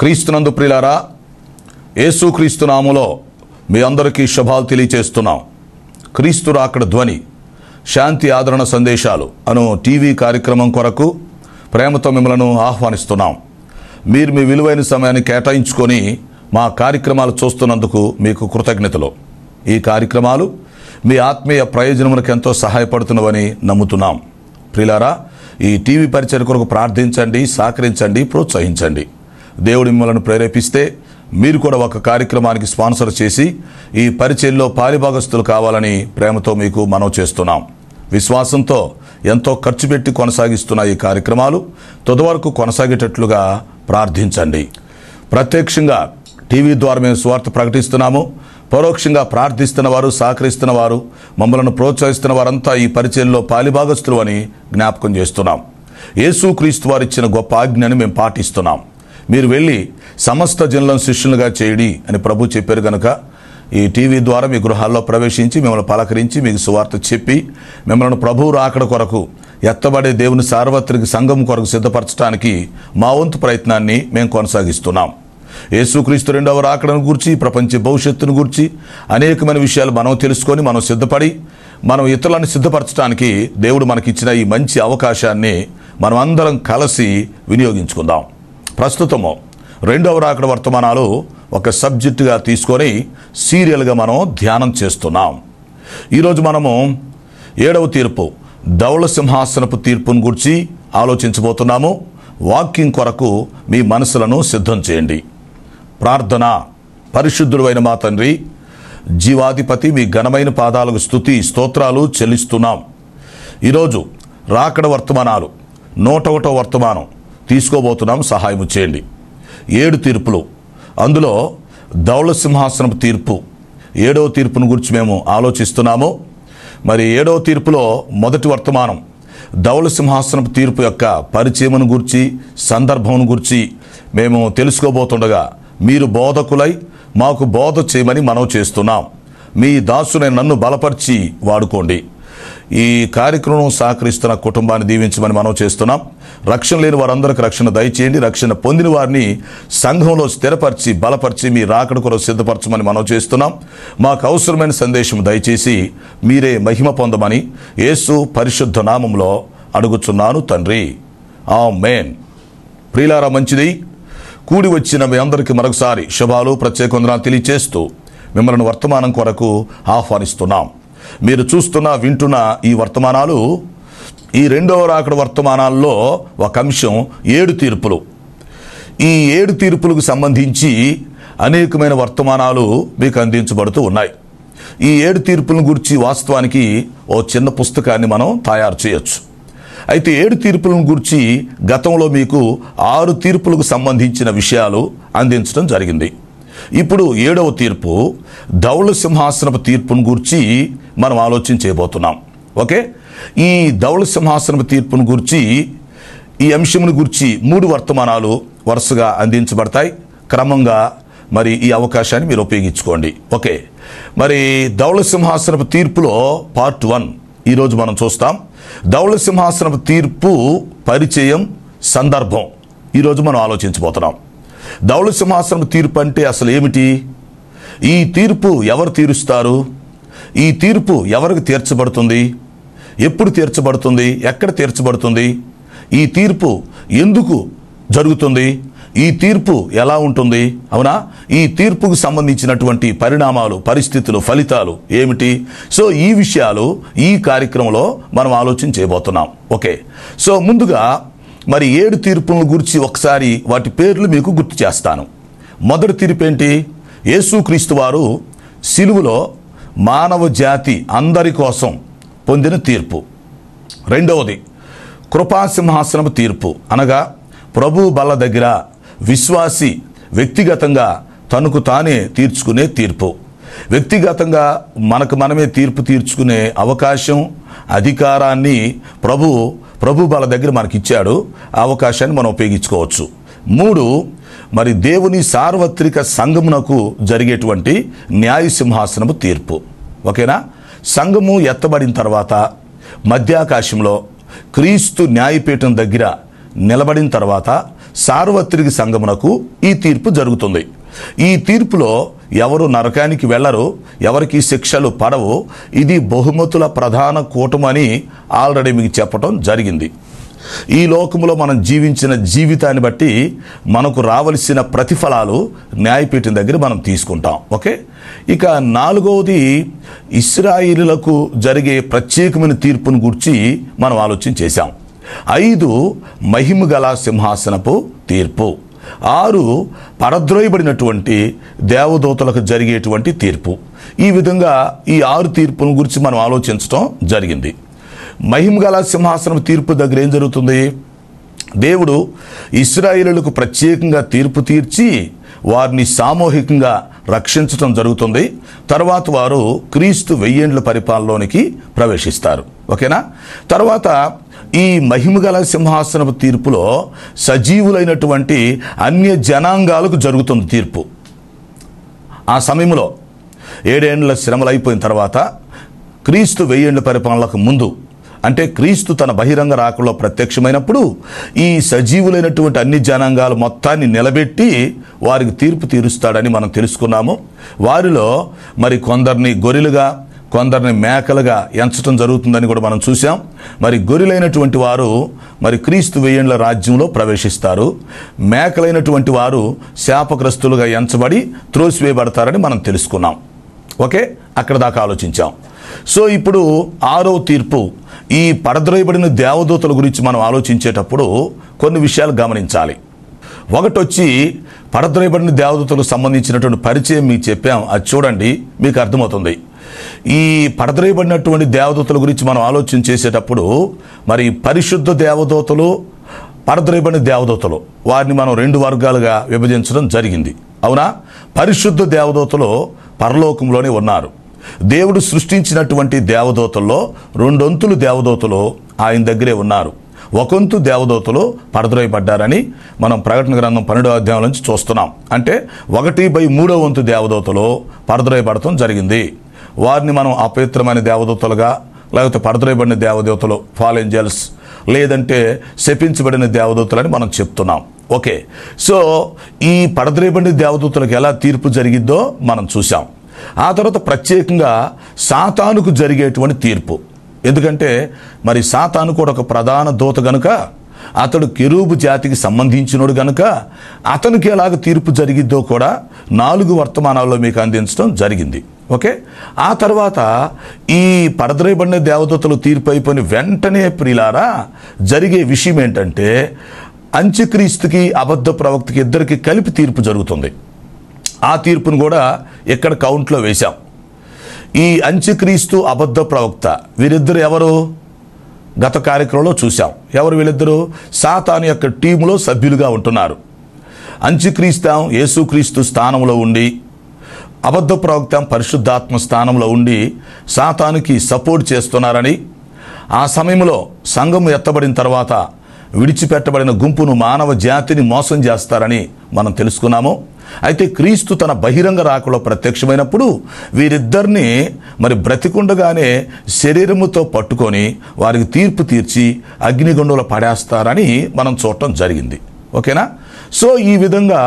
క్రీస్తునందు ప్రియులారా, యేసుక్రీస్తు నామములో మీ అందరికీ శుభాలు తెలియజేస్తున్నాం. క్రీస్తు రాకడ ధ్వని శాంతి ఆదరణ సందేశాలు అను టీవీ కార్యక్రమం కొరకు ప్రేమతో మిమ్మల్ని ఆహ్వానిస్తున్నాం. మీరు మీ విలువైన సమయాన్ని కేటాయించుకొని మా కార్యక్రమాలు చూస్తున్నందుకు మీకు కృతజ్ఞతలు. ఈ కార్యక్రమాలు మీ ఆత్మీయ ప్రయోజనములకు ఎంతో సహాయపడుతున్నవని నమ్ముతున్నాం. ప్రియులారా, ఈ టీవీ పరిచర్య కొరకు ప్రార్థించండి, సహకరించండి, ప్రోత్సహించండి. దేవుడు మిమ్మల్ని ప్రేరేపిస్తే మీరు కూడా ఒక కార్యక్రమానికి స్పాన్సర్ చేసి ఈ పరిచర్యలో పాలిభాగస్తులు కావాలని ప్రేమతో మీకు మనవి చేస్తున్నాం. విశ్వాసంతో ఎంతో ఖర్చు పెట్టి కొనసాగిస్తున్న ఈ కార్యక్రమాలు తుదవరకు కొనసాగేటట్లుగా ప్రార్థించండి. ప్రత్యక్షంగా టీవీ ద్వారా మేము సువార్త ప్రకటిస్తున్నాము. పరోక్షంగా ప్రార్థిస్తున్న వారు, సహకరిస్తున్న వారు, మమ్మల్ని ప్రోత్సహిస్తున్న వారంతా ఈ పరిచర్యలో పాలిభాగస్తులు అని జ్ఞాపకం చేస్తున్నాం. యేసుక్రీస్తు వారు ఇచ్చిన గొప్ప ఆజ్ఞని మేము పాటిస్తున్నాం. మీరు వెళ్ళి సమస్త జనులను శిష్యులుగా చేయడి అని ప్రభు చెప్పారు కనుక ఈ టీవీ ద్వారా మీ గృహాల్లో ప్రవేశించి మిమ్మల్ని పలకరించి మీకు సువార్త చెప్పి మిమ్మల్ని ప్రభువు రాకడ కొరకు ఎత్తబడే దేవుని సార్వత్రిక సంఘం కొరకు సిద్ధపరచడానికి మా వంతు ప్రయత్నాన్ని మేము కొనసాగిస్తున్నాం. యేసుక్రీస్తు రెండవ రాకడను గురించి, ప్రపంచ భవిష్యత్తును గురించి అనేకమైన విషయాలు మనం తెలుసుకొని మనం సిద్ధపడి మనం ఇతరులను సిద్ధపరచడానికి దేవుడు మనకిచ్చిన ఈ మంచి అవకాశాన్ని మనం అందరం కలిసి వినియోగించుకుందాం. ప్రస్తుతము రెండవ రాకడ వర్తమానాలు ఒక సబ్జెక్టుగా తీసుకొని సీరియల్గా మనం ధ్యానం చేస్తున్నాం. ఈరోజు మనము 7వ తీర్పు, ధవళ సింహాసనపు తీర్పును గురించి ఆలోచించబోతున్నాము. వాక్యం కొరకు మీ మనసులను సిద్ధం చేయండి. ప్రార్థన. పరిశుద్ధుడు అయిన మా తండ్రి, జీవాధిపతి, మీ ఘనమైన పాదాలకు స్తుతి స్తోత్రాలు చెల్లిస్తున్నాం. ఈరోజు రాకడ వర్తమానాలు 101వ వర్తమానం తీసుకోబోతున్నాం. సహాయం చేయండి. 7 తీర్పులు, అందులో ధవళ సింహాసనపు తీర్పు 7వ తీర్పును గురించి మేము ఆలోచిస్తున్నాము. మరి 7వ తీర్పులో మొదటి వర్తమానం ధవళ సింహాసనపు తీర్పు యొక్క పరిచయమును గురించి, సందర్భమును గురించి మేము తెలుసుకోబోతుండగా మీరు బోధకులై మాకు బోధ చేయమని మనవి చేస్తున్నాం. మీ దాసునైన నన్ను బలపరిచి వాడుకోండి. ఈ కార్యక్రమం సహకరిస్తున్న కుటుంబాన్ని దీవించమని మనవి చేస్తున్నాం. రక్షణ లేని వారందరికీ రక్షణ దయచేయండి. రక్షణ పొందిన వారిని సంఘంలో స్థిరపరిచి బలపరిచి మీ రాకడ కొరకు సిద్ధపరచమని మనవి చేస్తున్నాం. మాకు అవసరమైన సందేశం దయచేసి మీరే మహిమ పొందమని యేసు పరిశుద్ధ నామంలో అడుగుచున్నాను తండ్రి. ఆమేన్. ప్రియులారా, మంచిది. కూడి వచ్చిన మీ అందరికీ మరొకసారి శుభాలు, ప్రత్యేక వందనాలు తెలియచేస్తూ మిమ్మల్ని వర్తమానం కొరకు ఆహ్వానిస్తున్నాం. మీరు చూస్తున్న, వింటున్న ఈ వర్తమానాలు, ఈ రెండవ రాకడ వర్తమానాల్లో ఒక అంశం 7 తీర్పులు. ఈ 7 తీర్పులకు సంబంధించి అనేకమైన వర్తమానాలు మీకు అందించబడుతూ ఉన్నాయి. ఈ 7 తీర్పులను గురించి వాస్తవానికి ఓ చిన్న పుస్తకాన్ని మనం తయారు చేయొచ్చు. అయితే 7 తీర్పులను గురించి గతంలో మీకు 6 తీర్పులకు సంబంధించిన విషయాలు అందించడం జరిగింది. ఇప్పుడు 7వ తీర్పు ధవళ సింహాసనపు తీర్పును గురించి మనం ఆలోచన చేయబోతున్నాం. ఓకే, ఈ ధవళ సింహాసనపు తీర్పును గురించి, ఈ అంశమును గురించి 3 వర్తమానాలు వరుసగా అందించబడతాయి. క్రమంగా మరి ఈ అవకాశాన్ని మీరు ఉపయోగించుకోండి. ఓకే, మరి ధవళ సింహాసనపు తీర్పులో పార్ట్ 1 ఈరోజు మనం చూస్తాం. ధవళ సింహాసనపు తీర్పు పరిచయం, సందర్భం ఈరోజు మనం ఆలోచించబోతున్నాం. ధవళ సింహాసనపు తీర్పు అంటే అసలు ఏమిటి? ఈ తీర్పు ఎవరు తీరుస్తారు? ఈ తీర్పు ఎవరికి తీర్చబడుతుంది? ఎప్పుడు తీర్చబడుతుంది? ఎక్కడ తీర్చబడుతుంది? ఈ తీర్పు ఎందుకు జరుగుతుంది? ఈ తీర్పు ఎలా ఉంటుంది? అవునా, ఈ తీర్పుకు సంబంధించినటువంటి పరిణామాలు, పరిస్థితులు, ఫలితాలు ఏమిటి? సో ఈ విషయాలు ఈ కార్యక్రమంలో మనం ఆలోచన చేయబోతున్నాం. ఓకే, సో ముందుగా మరి 7 తీర్పుల గురించి ఒకసారి వాటి పేర్లు మీకు గుర్తు చేస్తాను. మొదటి తీర్పు ఏంటి? యేసుక్రీస్తు వారు సిలువలో మానవ జాతి అందరి కోసం పొందిన తీర్పు. రెండవది కృపాసింహాసనపు తీర్పు, అనగా ప్రభు బల్ల దగ్గర విశ్వాసి వ్యక్తిగతంగా తనకు తానే తీర్చుకునే తీర్పు. వ్యక్తిగతంగా మనకు మనమే తీర్పు తీర్చుకునే అవకాశం, అధికారాన్ని ప్రభు బల్ల దగ్గర మనకి ఇచ్చాడు. ఆ అవకాశాన్ని మనం ఉపయోగించుకోవచ్చు. 3, మరి దేవుని సార్వత్రిక సంఘమునకు జరిగేటువంటి న్యాయసింహాసనపు తీర్పు. ఓకేనా, సంఘము ఎత్తబడిన తర్వాత మధ్యాకాశంలో క్రీస్తు న్యాయపీఠం దగ్గర నిలబడిన తర్వాత సార్వత్రిక సంఘమునకు ఈ తీర్పు జరుగుతుంది. ఈ తీర్పులో ఎవరు నరకానికి వెళ్ళరు, ఎవరికి శిక్షలు పడవు. ఇది బహుమతుల ప్రధాన కూటమని ఆల్రెడీ మీకు చెప్పడం జరిగింది. ఈ లోకంలో మనం జీవించిన జీవితాన్ని బట్టి మనకు రావలసిన ప్రతిఫలాలు న్యాయపీఠం దగ్గర మనం తీసుకుంటాం. ఓకే, ఇక నాలుగవది ఇశ్రాయేలులకు జరిగే ప్రత్యేకమైన తీర్పును గురించి మనం ఆలోచన చేశాం. 5 మహిమ గల సింహాసనపు తీర్పు. 6 పడద్రోయబడినటువంటి దేవదూతలకు జరిగేటువంటి తీర్పు. ఈ విధంగా ఈ 6 తీర్పుల గురించి మనం ఆలోచించడం జరిగింది. మహిమగల సింహాసనం తీర్పు దగ్గర ఏం జరుగుతుంది? దేవుడు ఇశ్రాయేలులకు ప్రత్యేకంగా తీర్పు తీర్చి వారిని సామూహికంగా రక్షించడం జరుగుతుంది. తర్వాత వారు క్రీస్తు 1000 ఏండ్ల పరిపాలనలోనికి ప్రవేశిస్తారు. ఓకేనా? తర్వాత ఈ మహిమగల సింహాసనపు తీర్పులో సజీవులైనటువంటి అన్య జనాంగాలకు జరుగుతుంది తీర్పు. ఆ సమయంలో 7 ఏండ్ల శ్రమలు అయిపోయిన తర్వాత క్రీస్తు 1000 ఏండ్ల పరిపాలనకు ముందు, అంటే క్రీస్తు తన బహిరంగ రాకలో ప్రత్యక్షమైనప్పుడు ఈ సజీవులైనటువంటి అన్ని జనాంగాలు మొత్తాన్ని నిలబెట్టి వారికి తీర్పు తీరుస్తాడని మనం తెలుసుకున్నాము. వారిలో మరి కొందరిని గొర్రెలుగా, కొందరిని మేకలుగా ఎంచడం జరుగుతుందని కూడా మనం చూసాం. మరి గొర్రెలైనటువంటి వారు మరి క్రీస్తు 1000 ఏండ్ల రాజ్యంలో ప్రవేశిస్తారు. మేకలైనటువంటి వారు శాపగ్రస్తులుగా ఎంచబడి త్రోసివేయబడతారని మనం తెలుసుకున్నాం. ఓకే, అక్కడ దాకా ఆలోచించాం. సో ఇప్పుడు 6వ తీర్పు, ఈ పడద్రోయబడిన దేవదూతల గురించి మనం ఆలోచించేటప్పుడు కొన్ని విషయాలు గమనించాలి. ఒకటి వచ్చి పడద్రోయబడిన దేవదూతలకు సంబంధించినటువంటి పరిచయం మీకు చెప్పాం, అది చూడండి, మీకు అర్థమవుతుంది. ఈ పడద్రోయబడినటువంటి దేవదూతల గురించి మనం ఆలోచన చేసేటప్పుడు మరి పరిశుద్ధ దేవదూతలు, పడద్రోయబడిన దేవదూతలు, వారిని మనం 2 వర్గాలుగా విభజించడం జరిగింది. అవునా? పరిశుద్ధ దేవదూతలు పరలోకంలోనే ఉన్నారు. దేవుడు సృష్టించినటువంటి దేవదూతల్లో 2 వంతులు దేవదూతలు ఆయన దగ్గరే ఉన్నారు. 1 వంతు దేవదూతలు పడద్రోయబడ్డారని మనం ప్రకటన గ్రంథం 12వ అధ్యాయం నుంచి చూస్తున్నాం. అంటే 1/3 వంతు దేవదూతలు పడద్రోయబడటం జరిగింది. వారిని మనం అపవిత్రమైన దేవదూతలుగా, లేకపోతే పడద్రోయబడిన దేవదూతలు, ఫాల్ ఏంజల్స్, లేదంటే శపించబడిన దేవదూతలని మనం చెప్తున్నాం. ఓకే, సో ఈ పడద్రోయబడిన దేవదూతలకు ఎలా తీర్పు జరిగిద్దో మనం చూసాం. ఆ తర్వాత ప్రత్యేకంగా సాతానుకు జరిగేటువంటి తీర్పు. ఎందుకంటే మరి సాతాను కూడా ఒక ప్రధాన దూత గనుక, అతడు కెరూబు జాతికి సంబంధించినోడు గనుక అతనికి ఎలాగ తీర్పు జరిగిద్దో కూడా 4 వర్తమానాల్లో మీకు అందించడం జరిగింది. ఓకే, ఆ తర్వాత ఈ పడద్రోయబడిన దేవదూతలు తీర్పు అయిపోయిన వెంటనే ప్రియులారా జరిగే విషయం ఏంటంటే అంత్యక్రీస్తుకి అబద్ధ ప్రవక్తకి ఇద్దరికి కలిపి తీర్పు జరుగుతుంది. ఆ తీర్పును కూడా ఇక్కడ కౌంట్లో వేశాం. ఈ అంత్యక్రీస్తు, అబద్ధ ప్రవక్త, వీరిద్దరు ఎవరు? గత కార్యక్రమంలో చూసాం. ఎవరు వీళ్ళిద్దరూ? సాతాను యొక్క టీములో సభ్యులుగా ఉంటున్నారు. అంత్యక్రీస్తు యేసుక్రీస్తు స్థానంలో ఉండి, అబద్ధ ప్రవక్త పరిశుద్ధాత్మ స్థానంలో ఉండి సాతానుకి సపోర్ట్ చేస్తున్నారని, ఆ సమయంలో సంఘం ఎత్తబడిన తర్వాత విడిచిపెట్టబడిన గుంపును, మానవ జాతిని మోసం చేస్తారని మనం తెలుసుకున్నాము. అయితే క్రీస్తు తన బహిరంగ రాకలో ప్రత్యక్షమైనప్పుడు వీరిద్దరిని మరి బ్రతికుండగానే శరీరముతో పట్టుకొని వారికి తీర్పు తీర్చి అగ్నిగుండంలో పడేస్తారని మనం చూడటం జరిగింది. ఓకేనా? సో ఈ విధంగా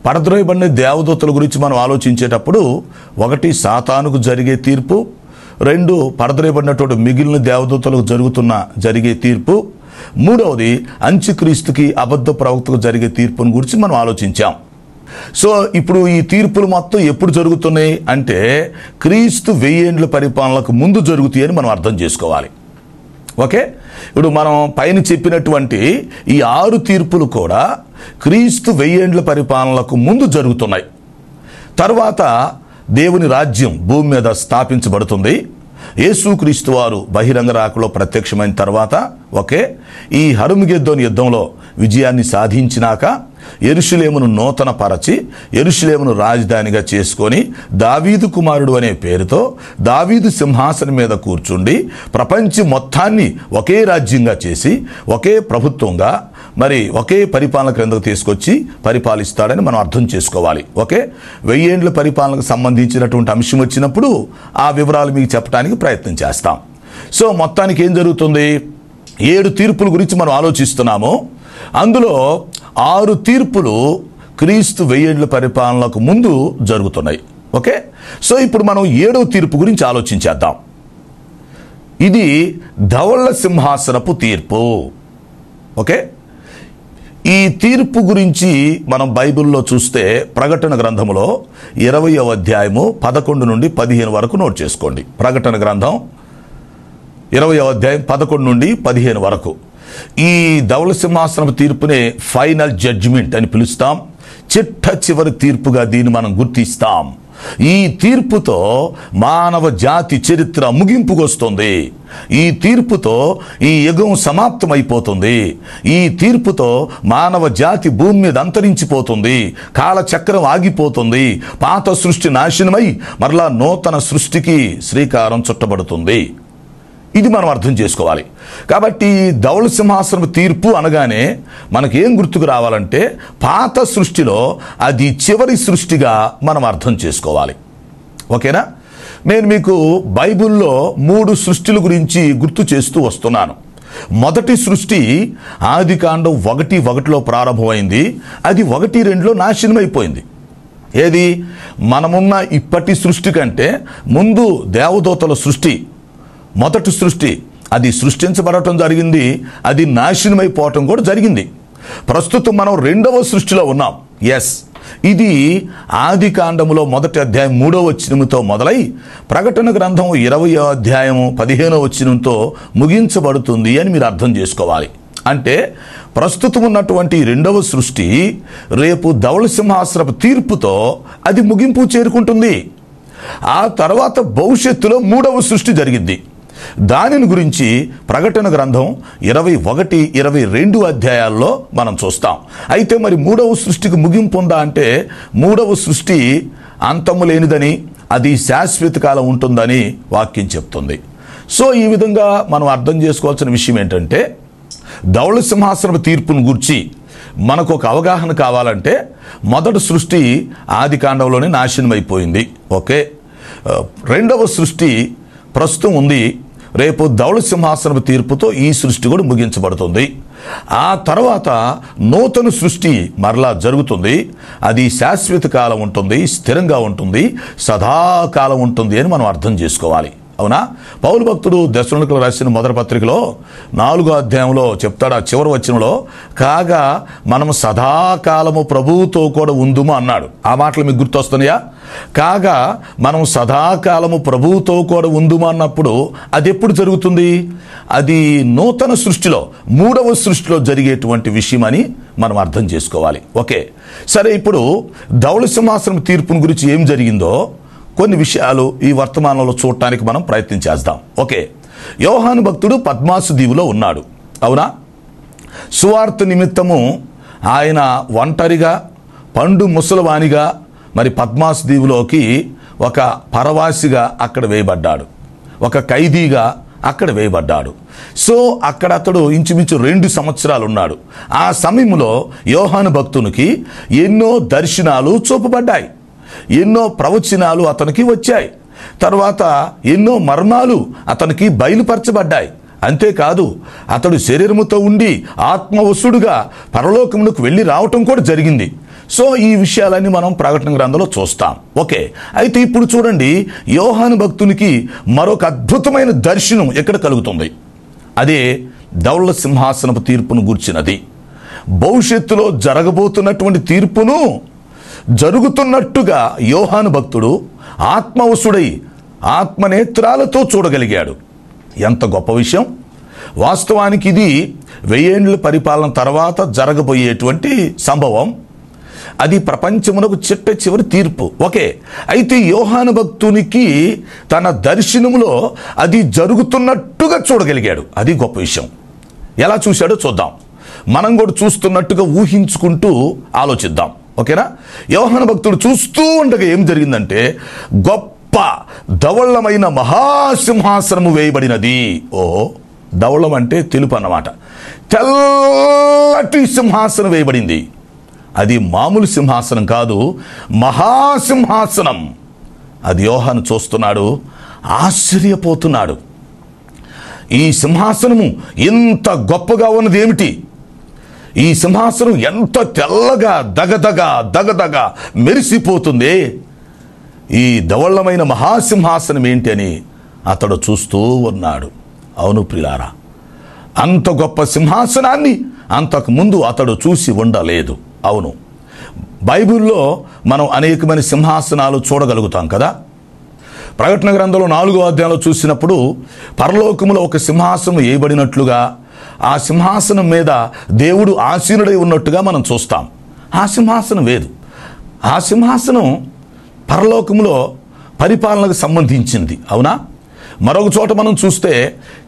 పడద్రోయబడిన దేవదూతల గురించి మనం ఆలోచించేటప్పుడు 1 సాతానుకు జరిగే తీర్పు, 2 పడద్రోయబడినటువంటి మిగిలిన దేవదూతలకు జరిగే తీర్పు, 3వది అంత్యక్రీస్తుకి, అబద్ధ ప్రవక్తకు జరిగే తీర్పును గురించి మనం ఆలోచించాం. సో ఇప్పుడు ఈ తీర్పులు మొత్తం ఎప్పుడు జరుగుతున్నాయి అంటే క్రీస్తు 1000 ఏండ్ల పరిపాలనకు ముందు జరుగుతాయి అని మనం అర్థం చేసుకోవాలి. ఓకే, ఇప్పుడు మనం పైన చెప్పినటువంటి ఈ 6 తీర్పులు కూడా క్రీస్తు 1000 ఏండ్ల పరిపాలనకు ముందు జరుగుతున్నాయి. తర్వాత దేవుని రాజ్యం భూమి మీద స్థాపించబడుతుంది. యేసుక్రీస్తు వారు బహిరంగ రాకలో ప్రత్యక్షమైన తర్వాత ఈ హర్మగెద్దోను యుద్ధంలో విజయాన్ని సాధించినాక యెరూషలేమును నూతన పరచి యెరూషలేమును రాజధానిగా చేసుకొని దావీదు కుమారుడు అనే పేరుతో దావీదు సింహాసనం మీద కూర్చుండి ప్రపంచం మొత్తాన్ని ఒకే రాజ్యంగా చేసి ఒకే ప్రభుత్వంగా మరి ఒకే పరిపాలన క్రిందకు తీసుకొచ్చి పరిపాలిస్తాడని మనం అర్థం చేసుకోవాలి. 1000 ఏండ్ల పరిపాలనకు సంబంధించినటువంటి అంశం వచ్చినప్పుడు ఆ వివరాలు మీకు చెప్పడానికి ప్రయత్నం చేస్తాం. సో మొత్తానికి ఏం జరుగుతుంది? 7 తీర్పుల గురించి మనం ఆలోచిస్తున్నాము. అందులో 6 తీర్పులు క్రీస్తు 1000 ఏళ్ల పరిపాలనకు ముందు జరుగుతున్నాయి. ఓకే, సో ఇప్పుడు మనం 7వ తీర్పు గురించి ఆలోచించేద్దాం. ఇది ధవళ సింహాసనపు తీర్పు. ఓకే, ఈ తీర్పు గురించి మనం బైబిల్లో చూస్తే ప్రకటన గ్రంథంలో 20వ అధ్యాయము 11 నుండి 15 వరకు నోట్ చేసుకోండి. ప్రకటన గ్రంథం 20వ అధ్యాయం 11 నుండి 15 వరకు. ఈ ధవళ సింహాసనపు తీర్పునే ఫైనల్ జడ్జిమెంట్ అని పిలుస్తాం. చిట్ట చివరి తీర్పుగా దీన్ని మనం గుర్తిస్తాం. ఈ తీర్పుతో మానవ జాతి చరిత్ర ముగింపుకొస్తుంది. ఈ తీర్పుతో ఈ యుగం సమాప్తమైపోతుంది. ఈ తీర్పుతో మానవ జాతి భూమి మీద అంతరించిపోతుంది. కాలచక్రం ఆగిపోతుంది. పాత సృష్టి నాశనమై మరలా నూతన సృష్టికి శ్రీకారం చుట్టబడుతుంది. ఇది మనం అర్థం చేసుకోవాలి. కాబట్టి ధవళ సింహాసనం తీర్పు అనగానే మనకేం గుర్తుకు రావాలంటే పాత సృష్టిలో అది చివరి సృష్టిగా మనం అర్థం చేసుకోవాలి. ఓకేనా? నేను మీకు బైబిల్లో 3 సృష్టిల గురించి గుర్తు చేస్తూ వస్తున్నాను. మొదటి సృష్టి ఆదికాండం 1:1లో ప్రారంభమైంది. అది 1:2లో నాశనం అయిపోయింది. ఏది? మనమున్న ఇప్పటి సృష్టి కంటే ముందు దేవదూతల సృష్టి, మొదటి సృష్టి, అది సృష్టించబడటం జరిగింది. అది నాశనమైపోవటం కూడా జరిగింది. ప్రస్తుతం మనం 2వ సృష్టిలో ఉన్నాం. ఎస్, ఇది ఆదికాండములో 1వ అధ్యాయం 3వ వచనంతో మొదలై ప్రకటన గ్రంథం 20వ అధ్యాయం 15వ వచనంతో ముగించబడుతుంది అని మీరు అర్థం చేసుకోవాలి. అంటే ప్రస్తుతం ఉన్నటువంటి 2వ సృష్టి రేపు ధవళ సింహాసనపు తీర్పుతో అది ముగింపు చేరుకుంటుంది. ఆ తర్వాత భవిష్యత్తులో 3వ సృష్టి జరిగింది. దానిని గురించి ప్రకటన గ్రంథం 21, 22 అధ్యాయాల్లో మనం చూస్తాం. అయితే మరి 3వ సృష్టికి ముగింపు ఉందా అంటే 3వ సృష్టి అంతము లేనిదని, అది శాశ్వత కాలం ఉంటుందని వాక్యం చెప్తుంది. సో ఈ విధంగా మనం అర్థం చేసుకోవాల్సిన విషయం ఏంటంటే ధవళ సింహాసనపు తీర్పును గురించి మనకు ఒక అవగాహన కావాలంటే మొదటి సృష్టి ఆదికాండంలోనే నాశనం అయిపోయింది. ఓకే, 2వ సృష్టి ప్రస్తుతం ఉంది. రేపు ధవళ సింహాసనపు తీర్పుతో ఈ సృష్టి కూడా ముగించబడుతుంది. ఆ తర్వాత నూతన సృష్టి మరలా జరుగుతుంది. అది శాశ్వత కాలం ఉంటుంది, స్థిరంగా ఉంటుంది, సదాకాలం ఉంటుంది అని మనం అర్థం చేసుకోవాలి. అవునా? పౌలు భక్తుడు దెస్సలోనికీయులకు రాసిన మొదటి పత్రికలో 4వ అధ్యాయంలో చెప్తాడు. ఆ చివరి వచనంలో కాగా మనం సదాకాలము ప్రభువుతో కూడా ఉందుము అన్నాడు. ఆ మాటలు మీకు గుర్తొస్తున్నాయా? కాగా మనం సదాకాలము ప్రభువుతో కూడా ఉందుము అన్నప్పుడు అది ఎప్పుడు జరుగుతుంది? అది నూతన సృష్టిలో 3వ సృష్టిలో జరిగేటువంటి విషయం అని మనం అర్థం చేసుకోవాలి. ఓకే, సరే, ఇప్పుడు ధవళ సింహాసనం తీర్పుని గురించి ఏం జరిగిందో కొన్ని విషయాలు ఈ వర్తమానంలో చూడటానికి మనం ప్రయత్నం చేద్దాం. ఓకే, యోహాను భక్తుడు పద్మాసు దీవులో ఉన్నాడు. అవునా? సువార్త నిమిత్తము ఆయన ఒంటరిగా పండు ముసలవానిగా మరి పద్మాసు దీవులోకి ఒక పరవాసిగా అక్కడ వేయబడ్డాడు. ఒక ఖైదీగా అక్కడ వేయబడ్డాడు. సో అక్కడ అతడు ఇంచుమించు 2 సంవత్సరాలు ఉన్నాడు. ఆ సమయంలో యోహాను భక్తునికి ఎన్నో దర్శనాలు చూపబడ్డాయి. ఎన్నో ప్రవచనాలు అతనికి వచ్చాయి. తర్వాత ఎన్నో మర్మాలు అతనికి బయలుపరచబడ్డాయి. అంతేకాదు అతడు శరీరముతో ఉండి ఆత్మవశుడుగా పరలోకమునకు వెళ్ళి రావటం కూడా జరిగింది. సో ఈ విషయాలన్నీ మనం ప్రకటన గ్రంథంలో చూస్తాం. ఓకే, అయితే ఇప్పుడు చూడండి, యోహాను భక్తునికి మరొక అద్భుతమైన దర్శనం ఎక్కడ కలుగుతుంది. అదే ధవళ సింహాసనపు తీర్పును గూర్చినది. భవిష్యత్తులో జరగబోతున్నటువంటి తీర్పును జరుగుతున్నట్టుగా యోహాను భక్తుడు ఆత్మవశుడై ఆత్మనేత్రాలతో చూడగలిగాడు. ఎంత గొప్ప విషయం! వాస్తవానికి ఇది 1000 ఏళ్ల పరిపాలన తర్వాత జరగబోయేటువంటి సంభవం. అది ప్రపంచమునకు చిట్ట చివరి తీర్పు. ఓకే, అయితే యోహాను భక్తునికి తన దర్శనములో అది జరుగుతున్నట్టుగా చూడగలిగాడు. అది గొప్ప విషయం. ఎలా చూశాడో చూద్దాం. మనం కూడా చూస్తున్నట్టుగా ఊహించుకుంటూ ఆలోచిద్దాం. ఓకేనా? యోహాను భక్తుడు చూస్తూ ఉండగా ఏం జరిగిందంటే గొప్ప ధవళమైన మహాసింహాసనము వేయబడినది. ధవళం అంటే తెలుపు అన్నమాట. తెల్లటి సింహాసనం వేయబడింది. అది మామూలు సింహాసనం కాదు, మహాసింహాసనం. అది యోహాను చూస్తున్నాడు, ఆశ్చర్యపోతున్నాడు. ఈ సింహాసనము ఇంత గొప్పగా ఉన్నది ఏమిటి? ఈ సింహాసనం ఎంత తెల్లగా దగదగ మెరిసిపోతుంది. ఈ ధవళమైన మహాసింహాసనం ఏంటి అని అతడు చూస్తూ ఉన్నాడు. అవును ప్రియులారా, అంత గొప్ప సింహాసనాన్ని అంతకుముందు అతడు చూసి ఉండలేదు. అవును, బైబిల్లో మనం అనేకమైన సింహాసనాలు చూడగలుగుతాం కదా. ప్రకటన గ్రంథంలో 4వ అధ్యాయంలో చూసినప్పుడు పరలోకములో ఒక సింహాసనం వేయబడినట్లుగా, ఆ సింహాసనం మీద దేవుడు ఆసీనుడై ఉన్నట్టుగా మనం చూస్తాం. ఆ సింహాసనం వేరు. ఆ సింహాసనం పరలోకములో పరిపాలనకు సంబంధించింది. అవునా? మరొక చోట మనం చూస్తే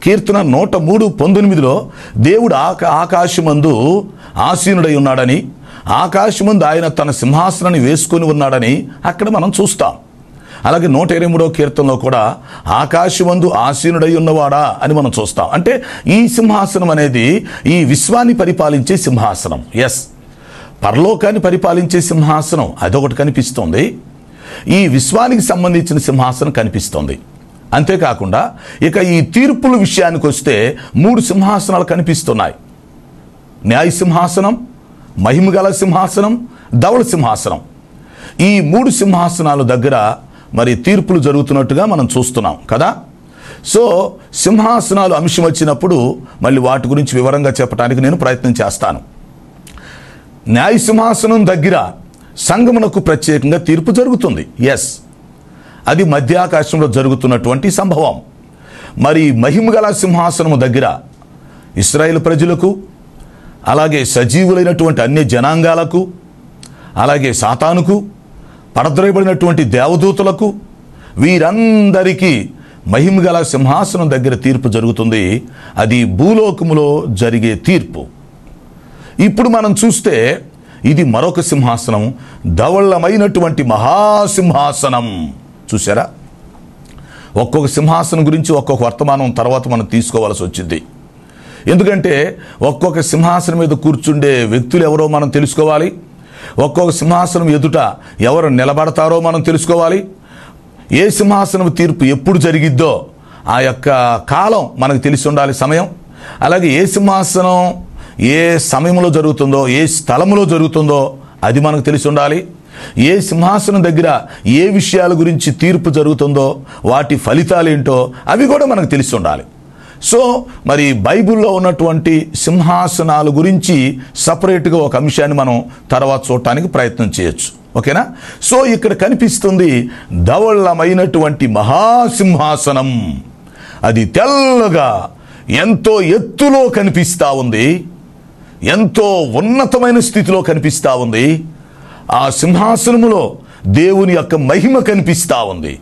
కీర్తన 103:19 దేవుడు ఆకాశమందు ఆసీనుడై ఉన్నాడని, ఆకాశమందు ఆయన తన సింహాసనాన్ని వేసుకొని ఉన్నాడని అక్కడ మనం చూస్తాం. అలాగే 123వ కీర్తనలో కూడా ఆకాశమందు ఆసీనుడై ఉన్నవాడా అని మనం చూస్తాం. అంటే ఈ సింహాసనం అనేది ఈ విశ్వాన్ని పరిపాలించే సింహాసనం. ఎస్, పరలోకాన్ని పరిపాలించే సింహాసనం అదొకటి కనిపిస్తోంది. ఈ విశ్వానికి సంబంధించిన సింహాసనం కనిపిస్తోంది. అంతేకాకుండా ఇక ఈ తీర్పుల విషయానికి వస్తే 3 సింహాసనాలు కనిపిస్తున్నాయి. న్యాయ సింహాసనం, మహిమగల సింహాసనం, ధవళ సింహాసనం. ఈ 3 సింహాసనాల దగ్గర మరి తీర్పులు జరుగుతున్నట్టుగా మనం చూస్తున్నాం కదా. సో సింహాసనాలు అంశం వచ్చినప్పుడు మళ్ళీ వాటి గురించి వివరంగా చెప్పడానికి నేను ప్రయత్నం చేస్తాను. న్యాయ సింహాసనం దగ్గర సంగమునకు ప్రత్యేకంగా తీర్పు జరుగుతుంది. ఎస్, అది మధ్యాకాశంలో జరుగుతున్నటువంటి సంభవం. మరి మహిమగల సింహాసనము దగ్గర ఇశ్రాయేలు ప్రజలకు, అలాగే సజీవులైనటువంటి అన్య జనాంగాలకు, అలాగే సాతానుకు, పడద్రోయబడినటువంటి దేవదూతలకు, వీరందరికీ మహిమగల సింహాసనం దగ్గర తీర్పు జరుగుతుంది. అది భూలోకములో జరిగే తీర్పు. ఇప్పుడు మనం చూస్తే ఇది మరొక సింహాసనం, ధవళమైనటువంటి మహాసింహాసనం. చూసారా? ఒక్కొక్క సింహాసనం గురించి ఒక్కొక్క వర్తమానం తర్వాత మనం తీసుకోవాల్సి వచ్చింది. ఎందుకంటే ఒక్కొక్క సింహాసనం మీద కూర్చుండే వ్యక్తులు ఎవరో మనం తెలుసుకోవాలి. ఒక్కొక్క సింహాసనం ఎదుట ఎవరు నిలబడతారో మనం తెలుసుకోవాలి. ఏ సింహాసనం తీర్పు ఎప్పుడు జరిగిద్దో ఆ యొక్క కాలం మనకు తెలిసి ఉండాలి, సమయం. అలాగే ఏ సింహాసనం ఏ సమయంలో జరుగుతుందో, ఏ స్థలంలో జరుగుతుందో అది మనకు తెలిసి ఉండాలి. ఏ సింహాసనం దగ్గర ఏ విషయాల గురించి తీర్పు జరుగుతుందో, వాటి ఫలితాలు ఏంటో అవి కూడా మనకు తెలిసి ఉండాలి. సో మరి బైబిల్లో ఉన్నటువంటి సింహాసనాల గురించి సపరేట్గా ఒక అంశాన్ని మనం తర్వాత చూడటానికి ప్రయత్నం చేయొచ్చు. ఓకేనా? సో ఇక్కడ కనిపిస్తుంది ధవళమైనటువంటి మహాసింహాసనం. అది తెల్లగా ఎంతో ఎత్తులో కనిపిస్తూ ఉంది, ఎంతో ఉన్నతమైన స్థితిలో కనిపిస్తూ ఉంది. ఆ సింహాసనములో దేవుని యొక్క మహిమ కనిపిస్తూ ఉంది,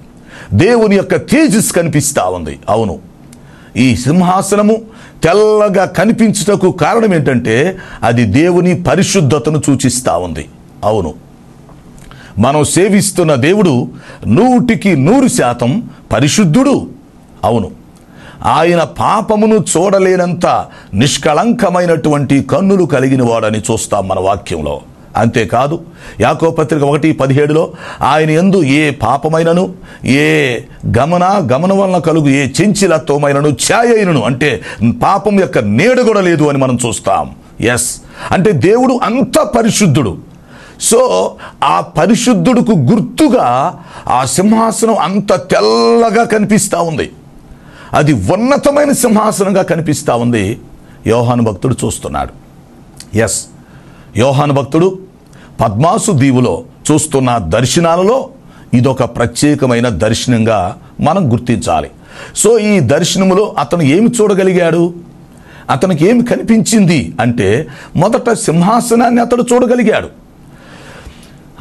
దేవుని యొక్క తేజస్సు కనిపిస్తూ ఉంది. అవును, ఈ సింహాసనము తెల్లగా కనిపించుటకు కారణం ఏంటంటే అది దేవుని పరిశుద్ధతను సూచిస్తూ ఉంది. అవును, మనం సేవిస్తున్న దేవుడు 100% పరిశుద్ధుడు. అవును, ఆయన పాపమును చూడలేనంత నిష్కళంకమైనటువంటి కన్నులు కలిగిన వాడని చూస్తాం మన వాక్యంలో. అంతేకాదు యాకోబు పత్రిక 1:17 ఆయన యందు ఏ పాపమైనను, ఏ గమనం వలన కలుగు ఏ చెంచిలత్వమైనను, ఛాయైనను, అంటే పాపం యొక్క నీడ కూడా లేదు అని మనం చూస్తాం. ఎస్, అంటే దేవుడు అంత పరిశుద్ధుడు. సో ఆ పరిశుద్ధుడుకు గుర్తుగా ఆ సింహాసనం అంత తెల్లగా కనిపిస్తూ ఉంది. అది ఉన్నతమైన సింహాసనంగా కనిపిస్తూ ఉంది. యోహాను భక్తుడు చూస్తున్నాడు. ఎస్, యోహాను భక్తుడు పద్మాసు దీవులో చూస్తున్న దర్శనాలలో ఇదొక ప్రత్యేకమైన దర్శనంగా మనం గుర్తించాలి. సో ఈ దర్శనములో అతను ఏమి చూడగలిగాడు, అతనికి ఏమి కనిపించింది అంటే మొదట సింహాసనాన్ని అతడు చూడగలిగాడు.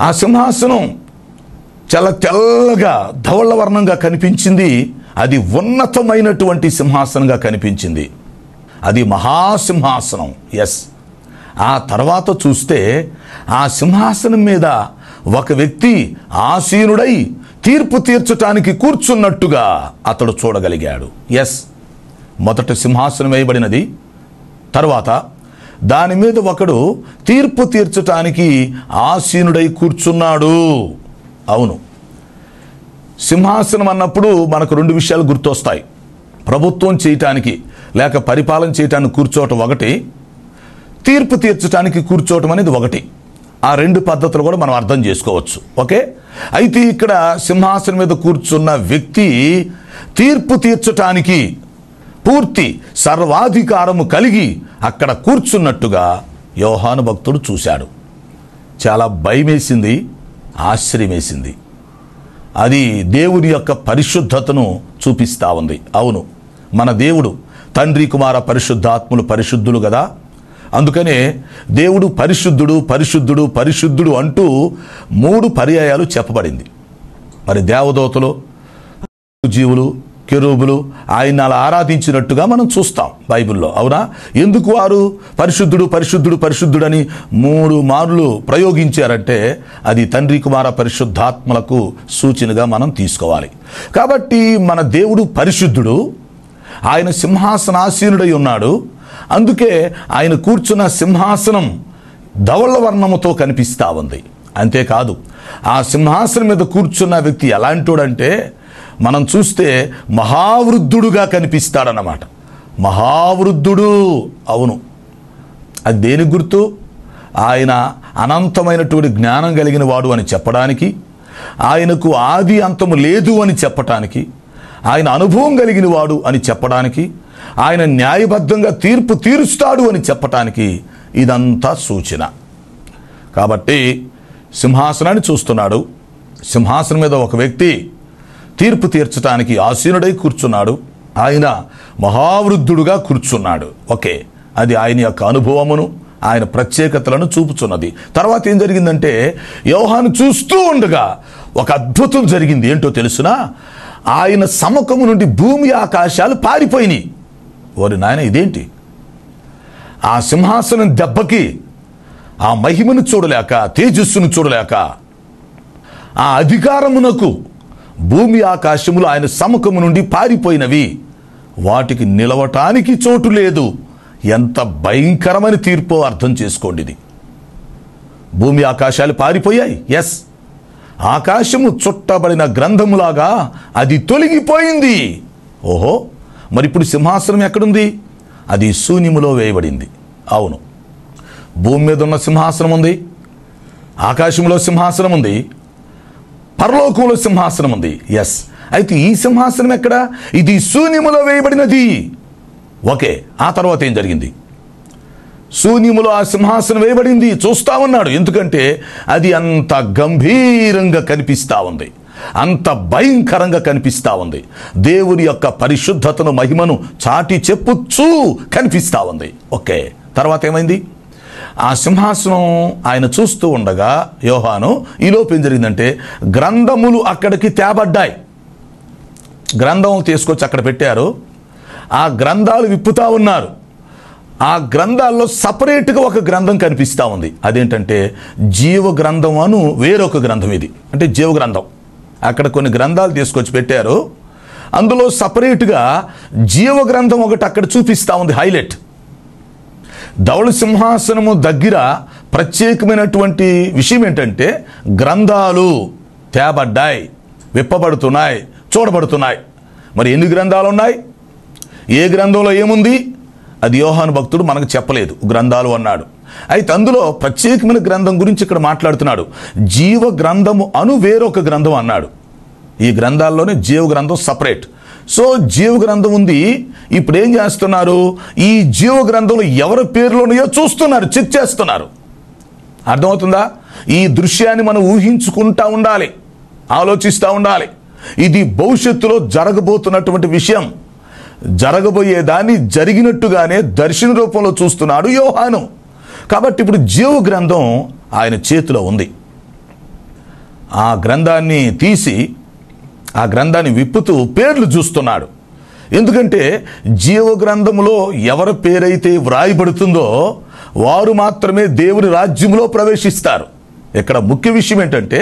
ఆ సింహాసనం చాలా తెల్లగా ధవళవర్ణంగా కనిపించింది. అది ఉన్నతమైనటువంటి సింహాసనంగా కనిపించింది. అది మహాసింహాసనం. ఎస్, ఆ తర్వాత చూస్తే ఆ సింహాసనం మీద ఒక వ్యక్తి ఆసీనుడై తీర్పు తీర్చటానికి కూర్చున్నట్టుగా అతడు చూడగలిగాడు. ఎస్, మొదట సింహాసనం వేయబడినది, తర్వాత దాని మీద ఒకడు తీర్పు తీర్చటానికి ఆసీనుడై కూర్చున్నాడు. అవును, సింహాసనం అన్నప్పుడు మనకు 2 విషయాలు గుర్తొస్తాయి. ప్రభుత్వం చేయటానికి లేక పరిపాలన చేయటానికి కూర్చోవటం ఒకటి, తీర్పు తీర్చడానికి కూర్చోవటం అనేది ఒకటి. ఆ రెండు పద్ధతులు కూడా మనం అర్థం చేసుకోవచ్చు. ఓకే, అయితే ఇక్కడ సింహాసనం మీద కూర్చున్న వ్యక్తి తీర్పు తీర్చటానికి పూర్తి సర్వాధికారము కలిగి అక్కడ కూర్చున్నట్టుగా యోహాను భక్తుడు చూశాడు. చాలా భయమేసింది, ఆశ్చర్యమేసింది. అది దేవుని యొక్క పరిశుద్ధతను చూపిస్తూ ఉంది. అవును, మన దేవుడు తండ్రి కుమార పరిశుద్ధాత్ములు పరిశుద్ధులు కదా. అందుకనే దేవుడు పరిశుద్ధుడు పరిశుద్ధుడు పరిశుద్ధుడు అంటూ 3 పర్యాయాలు చెప్పబడింది. మరి దేవదూతలు, జీవులు, కెరూబులు ఆయన అలా ఆరాధించినట్టుగా మనం చూస్తాం బైబిల్లో. అవునా? ఎందుకు వారు పరిశుద్ధుడు పరిశుద్ధుడు పరిశుద్ధుడని 3 మార్లు ప్రయోగించారంటే అది తండ్రి కుమార పరిశుద్ధాత్మలకు సూచనగా మనం తీసుకోవాలి. కాబట్టి మన దేవుడు పరిశుద్ధుడు, ఆయన సింహాసనాసీనుడై ఉన్నాడు. అందుకే ఆయన కూర్చున్న సింహాసనం ధవళ వర్ణముతో కనిపిస్తూ ఉంది. అంతేకాదు, ఆ సింహాసనం మీద కూర్చున్న వ్యక్తి ఎలాంటోడంటే మనం చూస్తే మహావృద్ధుడుగా కనిపిస్తాడన్నమాట. మహావృద్ధుడు. అవును, అది దేనికి గుర్తు? ఆయన అనంతమైనటువంటి జ్ఞానం కలిగిన వాడు అని చెప్పడానికి, ఆయనకు ఆది అంతము లేదు అని చెప్పటానికి, ఆయన అనుభవం కలిగిన వాడు అని చెప్పడానికి, ఆయన న్యాయబద్ధంగా తీర్పు తీరుస్తాడు అని చెప్పటానికి ఇదంతా సూచన. కాబట్టి సింహాసనాన్ని చూస్తున్నాడు. సింహాసనం మీద ఒక వ్యక్తి తీర్పు తీర్చడానికి ఆసీనుడై కూర్చున్నాడు. ఆయన మహావృద్ధుడుగా కూర్చున్నాడు. ఓకే, అది ఆయన యొక్క అనుభవమును, ఆయన ప్రత్యేకతలను చూపుచున్నది. తర్వాత ఏం జరిగిందంటే యోహాను చూస్తూ ఉండగా ఒక అద్భుతం జరిగింది. ఏంటో తెలుసునా? ఆయన సముఖము నుండి భూమి ఆకాశాలు పారిపోయినాయి. ఓరి నాయన, ఇదేంటి? ఆ సింహాసనం దెబ్బకి ఆ మహిమను చూడలేక, తేజస్సును చూడలేక, ఆ అధికారమునకు భూమి ఆకాశములు ఆయన సముఖము నుండి పారిపోయినవి. వాటికి నిలవటానికి చోటు లేదు. ఎంత భయంకరమైన తీర్పో అర్థం చేసుకోండి. ఇది భూమి ఆకాశాలు పారిపోయాయి. ఎస్, ఆకాశము చుట్టబడిన గ్రంథములాగా అది తొలగిపోయింది. ఓహో, మరి ఇప్పుడు సింహాసనం ఎక్కడుంది? అది శూన్యములో వేయబడింది. అవును, భూమి మీద ఉన్న సింహాసనం ఉంది, ఆకాశంలో సింహాసనం ఉంది, పరలోకంలో సింహాసనం ఉంది. ఎస్, అయితే ఈ సింహాసనం ఎక్కడ? ఇది శూన్యములో వేయబడినది. ఓకే, ఆ తర్వాత ఏం జరిగింది? శూన్యములో ఆ సింహాసనం వేయబడింది. చూస్తా ఉన్నాడు. ఎందుకంటే అది అంత గంభీరంగా కనిపిస్తూ ఉంది, అంత భయంకరంగా కనిపిస్తూ ఉంది. దేవుని యొక్క పరిశుద్ధతను, మహిమను చాటి చెప్పుచూ కనిపిస్తూ ఉంది. ఓకే, తర్వాత ఏమైంది? ఆ సింహాసనం ఆయన చూస్తూ ఉండగా యోహాను, ఈలోపు ఏం జరిగిందంటే గ్రంథములు అక్కడికి తేబడ్డాయి. గ్రంథములు తీసుకొచ్చి అక్కడ పెట్టారు. ఆ గ్రంథాలు విప్పుతా ఉన్నారు. ఆ గ్రంథాల్లో సపరేట్గా ఒక గ్రంథం కనిపిస్తూ ఉంది. అదేంటంటే జీవ గ్రంథం అను వేరొక గ్రంథం. ఇది అంటే జీవ గ్రంథం. అక్కడ కొన్ని గ్రంథాలు తీసుకొచ్చి పెట్టారు. అందులో సపరేట్గా జీవ గ్రంథం ఒకటి అక్కడ చూపిస్తూ ఉంది, హైలైట్. ధవళ సింహాసనము దగ్గర ప్రత్యేకమైనటువంటి విషయం ఏంటంటే గ్రంథాలు తేబడ్డాయి, విప్పబడుతున్నాయి, చూడబడుతున్నాయి. మరి ఎన్ని గ్రంథాలు ఉన్నాయి? ఏ గ్రంథంలో ఏముంది? అది యోహాను భక్తుడు మనకు చెప్పలేదు, గ్రంథాలు అన్నాడు. అయితే అందులో ప్రత్యేకమైన గ్రంథం గురించి ఇక్కడ మాట్లాడుతున్నాడు. జీవ గ్రంథము అను వేరొక గ్రంథం అన్నాడు. ఈ గ్రంథాల్లోనే జీవ గ్రంథం సపరేట్. సో జీవ గ్రంథం ఉంది. ఇప్పుడు ఏం చేస్తున్నారు? ఈ జీవ గ్రంథంలో ఎవరి పేర్లోనయో చూస్తున్నారు, చెక్ చేస్తున్నారు. అర్థమవుతుందా? ఈ దృశ్యాన్ని మనం ఊహించుకుంటా ఉండాలి, ఆలోచిస్తూ ఉండాలి. ఇది భవిష్యత్తులో జరగబోతున్నటువంటి విషయం. జరగబోయేదాన్ని జరిగినట్టుగానే దర్శన రూపంలో చూస్తున్నాడు యోహాను. కాబట్టి ఇప్పుడు జీవ గ్రంథం ఆయన చేతిలో ఉంది. ఆ గ్రంథాన్ని తీసి, ఆ గ్రంథాన్ని విప్పుతూ పేర్లు చూస్తున్నాడు. ఎందుకంటే జీవ గ్రంథంలో ఎవరి పేరైతే వ్రాయబడుతుందో వారు మాత్రమే దేవుని రాజ్యంలో ప్రవేశిస్తారు. ఇక్కడ ముఖ్య విషయం ఏంటంటే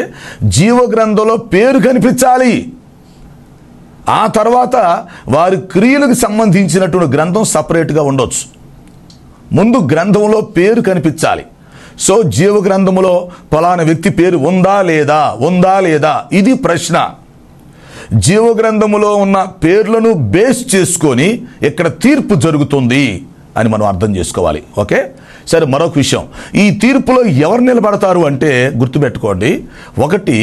జీవ గ్రంథంలో పేరు కనిపించాలి. ఆ తర్వాత వారి క్రియలకు సంబంధించినటువంటి గ్రంథం సపరేట్గా ఉండొచ్చు. ముందు గ్రంథంలో పేరు కనిపించాలి. సో జీవ గ్రంథములో ఫలానా వ్యక్తి పేరు ఉందా లేదా, ఉందా లేదా, ఇది ప్రశ్న. జీవ గ్రంథములో ఉన్న పేర్లను బేస్ చేసుకొని ఇక్కడ తీర్పు జరుగుతుంది అని మనం అర్థం చేసుకోవాలి. ఓకే, సరే, మరొక విషయం, ఈ తీర్పులో ఎవరు నిలబడతారు అంటే గుర్తుపెట్టుకోండి. 1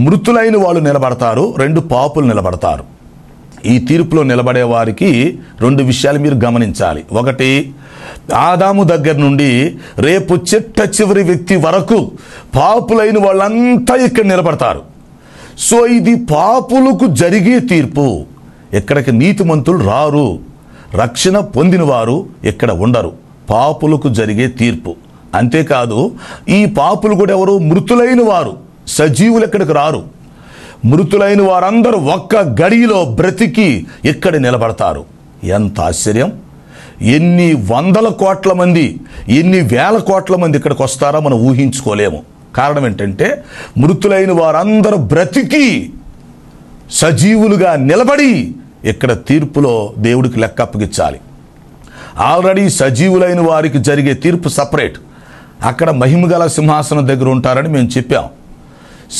మృతులైన వాళ్ళు నిలబడతారు, 2 పాపులు నిలబడతారు. ఈ తీర్పులో నిలబడే వారికి 2 విషయాలు మీరు గమనించాలి. 1, ఆదాము దగ్గర నుండి రేపు చిట్ట చివరి వ్యక్తి వరకు పాపులైన వాళ్ళంతా ఇక్కడ నిలబడతారు. సో ఇది పాపులకు జరిగే తీర్పు. ఇక్కడికి నీతిమంతులు రారు, రక్షణ పొందిన వారు ఇక్కడ ఉండరు. పాపులకు జరిగే తీర్పు. అంతేకాదు, ఈ పాపులు కూడా ఎవరు? మృతులైన వారు. సజీవులు ఎక్కడికి రారు. మృతులైన వారందరూ ఒక్క గడిలో బ్రతికి ఇక్కడ నిలబడతారు. ఎంత ఆశ్చర్యం! ఎన్ని వందల కోట్ల మంది, ఎన్ని వేల కోట్ల మంది ఇక్కడికి వస్తారో మనం ఊహించుకోలేము. కారణం ఏంటంటే మృతులైన వారందరూ బ్రతికి సజీవులుగా నిలబడి ఇక్కడ తీర్పులో దేవుడికి లెక్క అప్పగించాలి. ఆల్రెడీ సజీవులైన వారికి జరిగే తీర్పు సపరేట్. అక్కడ మహిమగల సింహాసనం దగ్గర ఉంటారని మేము చెప్పాం.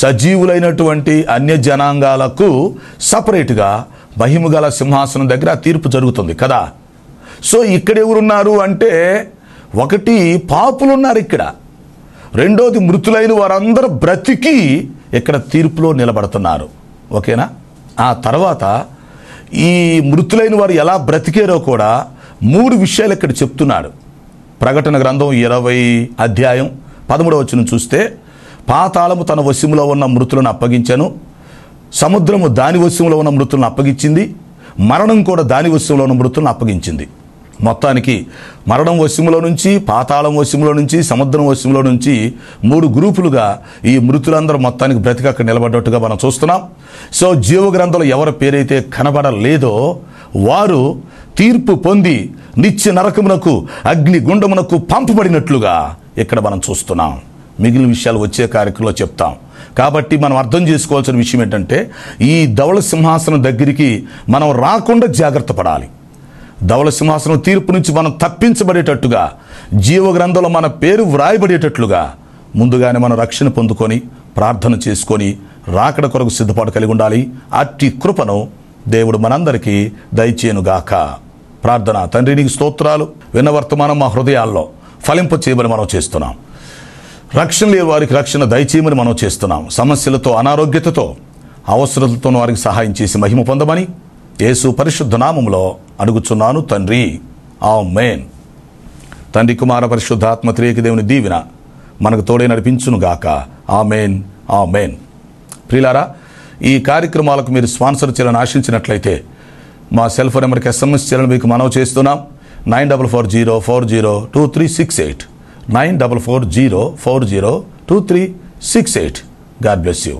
సజీవులైనటువంటి అన్య జనాంగాలకు సపరేట్గా మహిమగల సింహాసనం దగ్గర ఆ తీర్పు జరుగుతుంది కదా. సో ఇక్కడ ఎవరున్నారు అంటే 1 పాపులు ఉన్నారు ఇక్కడ, 2 మృతులైన వారందరూ బ్రతికి ఇక్కడ తీర్పులో నిలబడుతున్నారు. ఓకేనా? ఆ తర్వాత ఈ మృతులైన వారు ఎలా బ్రతికారో కూడా 3 విషయాలు ఇక్కడ చెప్తున్నాడు. ప్రకటన గ్రంథం 20 అధ్యాయం 13వ వచనం చూస్తే, పాతాళము తన వశములో ఉన్న మృతులను అప్పగించెను, సముద్రము దాని వశములో ఉన్న మృతులను అప్పగించింది, మరణం కూడా దాని వశములో ఉన్న మృతులను అప్పగించింది. మొత్తానికి మరణం వశములో నుంచి, పాతాళం వశములో నుంచి, సముద్రం వశములో నుంచి 3 గ్రూపులుగా ఈ మృతులందరూ మొత్తానికి బ్రతికి అక్కడ నిలబడ్డట్టుగా మనం చూస్తున్నాం. సో జీవ గ్రంథంలో ఎవరి పేరైతే కనబడలేదో వారు తీర్పు పొంది నిత్య నరకమునకు, అగ్ని గుండమునకు పంపబడినట్లుగా ఇక్కడ మనం చూస్తున్నాం. మిగిలిన విషయాలు వచ్చే కార్యక్రమంలో చెప్తాం. కాబట్టి మనం అర్థం చేసుకోవాల్సిన విషయం ఏంటంటే ఈ ధవళ సింహాసనం దగ్గరికి మనం రాకుండా జాగ్రత్త పడాలి. ధవళ సింహాసనం తీర్పు నుంచి మనం తప్పించబడేటట్టుగా, జీవ గ్రంథంలో మన పేరు వ్రాయబడేటట్లుగా ముందుగానే మనం రక్షణ పొందుకొని ప్రార్థన చేసుకొని రాకడ కొరకు సిద్ధపాటు కలిగి ఉండాలి. అట్టి కృపను దేవుడు మనందరికీ దయచేయునుగాక. ప్రార్థన. తండ్రి, నీకు స్తోత్రాలు. విన్న వర్తమానం మా హృదయాల్లో ఫలింప చేయమని మనం చేస్తున్నాం. రక్షణ లేని వారికి రక్షణ దయచేయమని మనం చేస్తున్నాం. సమస్యలతో, అనారోగ్యతతో, అవసరతలతో వారికి సహాయం చేసి మహిమ పొందమని యేసు పరిశుద్ధ నామములో అడుగుచున్నాను తండ్రి. ఆమేన్. తండ్రి, కుమార పరిశుద్ధాత్మ త్రియేక దేవుని దీవెన మనకు తోడే నడిపించునుగాక. ఆమేన్, ఆమేన్. ప్రియులారా, ఈ కార్యక్రమాలకు మీరు స్పాన్సర్ చేయాలని ఆశించినట్లయితే మా సెల్ ఫోన్ నెంబర్కి SMS చేయాలని మీకు మనవి చేస్తున్నాం. 9440402368 9440402368. God bless you.